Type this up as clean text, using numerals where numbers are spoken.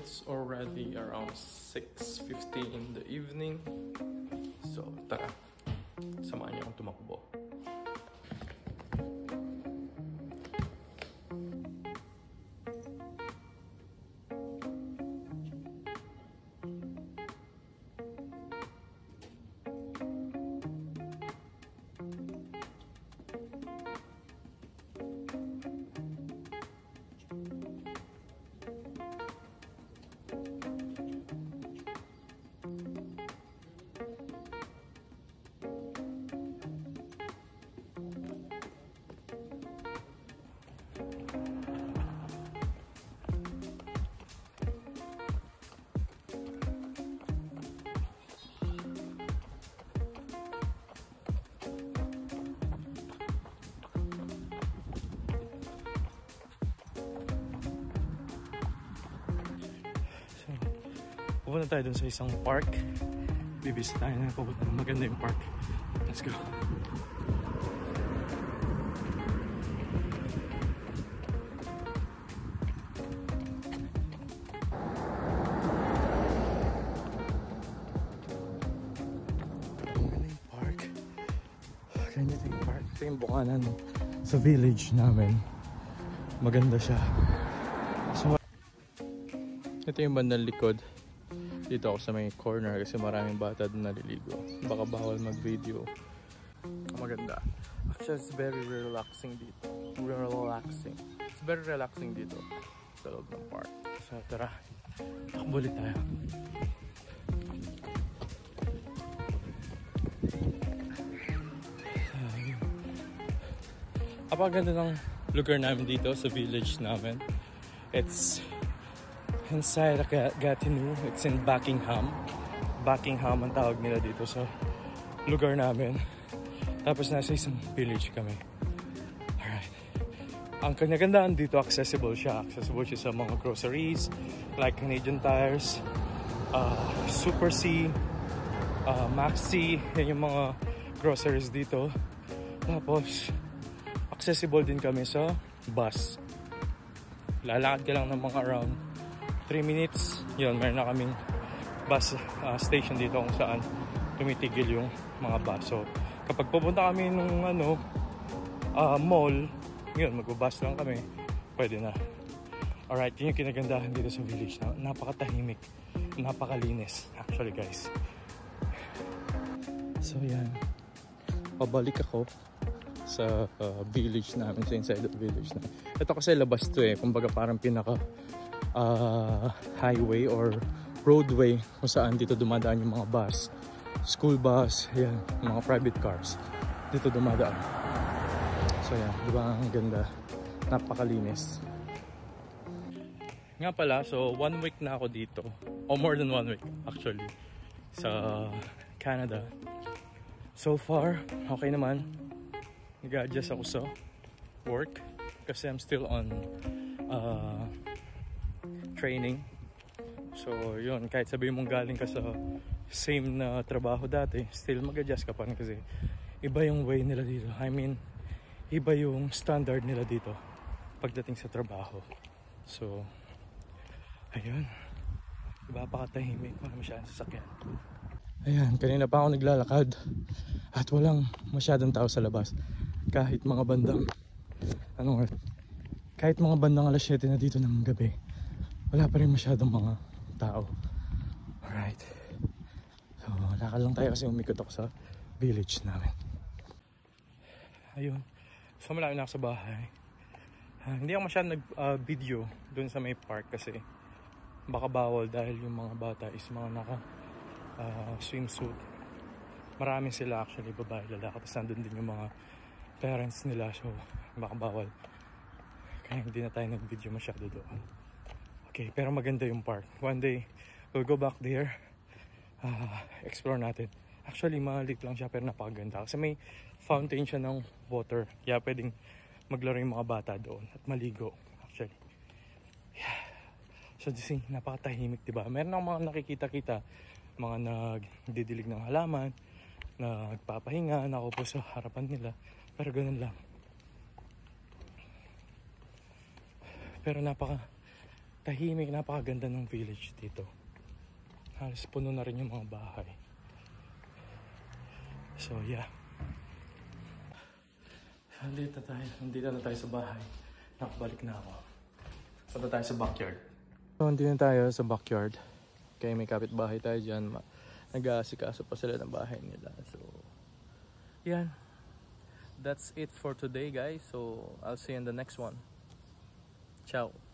It's already around 6:50 in the evening. So tara, samahan niyo akong tumakbo. Pupunta tayo dun sa isang park. Bibisit tayo na pupunta. Maganda yung park. Let's go. Maganda yung park. Ganyan yung park. Ito yung bukanan sa village namin. Maganda siya. So, ito yung bandang likod. Dito ako sa may corner kasi maraming bata doon naliligo. Baka bawal mag-video. Maganda. Actually, it's very relaxing dito. Relaxing. It's very relaxing dito sa loob ng park. So, tara. Takbo ulit tayo. Apaganda ng lugar namin dito sa village namin. It's inside Gatineau. It's in Buckingham. Buckingham ang tawag nila dito sa lugar namin. Tapos nasa isang village kami. Alright. Ang kanyagandaan dito, accessible siya. Accessible siya sa mga groceries like Canadian Tires, Super C, Maxi. Yan yung mga groceries dito. Tapos accessible din kami sa bus. Lalakad ka lang ng mga around 3 minutes, yun, meron na kaming bus station dito kung saan tumitigil yung mga bus. So, kapag pupunta kami nung mall, yun, magbabus lang kami, pwede na. Alright, yun yung kinagandahan dito sa village. Napakatahimik, napakalinis, actually guys. So, yan. Pabalik ako sa village namin, sa inside the village namin. Ito kasi labas to eh, kumbaga parang pinaka highway or roadway kung saan dito dumadaan yung mga bus, school bus, yan, mga private cars dito dumadaan. So yan, diba ang ganda, napakalinis. Nga pala, so 1 week na ako dito, o more than 1 week actually, sa Canada. So far, okay naman. Nag-adjust ako sa work kasi I'm still on training. So yun, kahit sabihin mong galing ka sa same na trabaho dati, still mag-adjust ka pa rin kasi iba yung way nila dito. I mean, iba yung standard nila dito pagdating sa trabaho. So ayun, iba pakatahimik, wala masyadong sasakyan. Ayan, kanina pa ako naglalakad at walang masyadong tao sa labas. Kahit mga bandang kahit mga bandang alas 7 na dito ng gabi, wala pa rin masyadong mga tao. Alright. So, lakad lang tayo kasi umikot ako sa village namin. Ayun. So, malaki na ako sa bahay. Hindi ako masyadong nag-video dun sa may park kasi baka bawal dahil yung mga bata is mga naka swimsuit. Marami sila actually, babae, lalaki. Tapos nandun din yung mga parents nila. So, baka bawal. Kaya hindi na tayo nag-video masyado doon. Okay, pero maganda yung park. One day, we'll go back there. Explore natin. Actually, maliit lang siya pero napakaganda. Kasi may fountain siya ng water. Kaya pwedeng maglaro yung mga bata doon at maligo. Actually. Yeah. So, napakatahimik, diba? Meron akong mga nakikita-kita. Mga nagdidilig ng halaman. Nagpapahinga. Nakaupo sa harapan nila. Pero ganun lang. Pero tahimik, napakaganda ng village dito. Halos puno na rin yung mga bahay. So yeah. Nandito na tayo sa bahay. Nakabalik na ako. Punta tayo sa backyard. So nandito na tayo sa backyard. Kaya may kapitbahay tayo dyan. Nag-aasikaso pa sila ng bahay nila. So yan. That's it for today guys. So I'll see you in the next one. Ciao.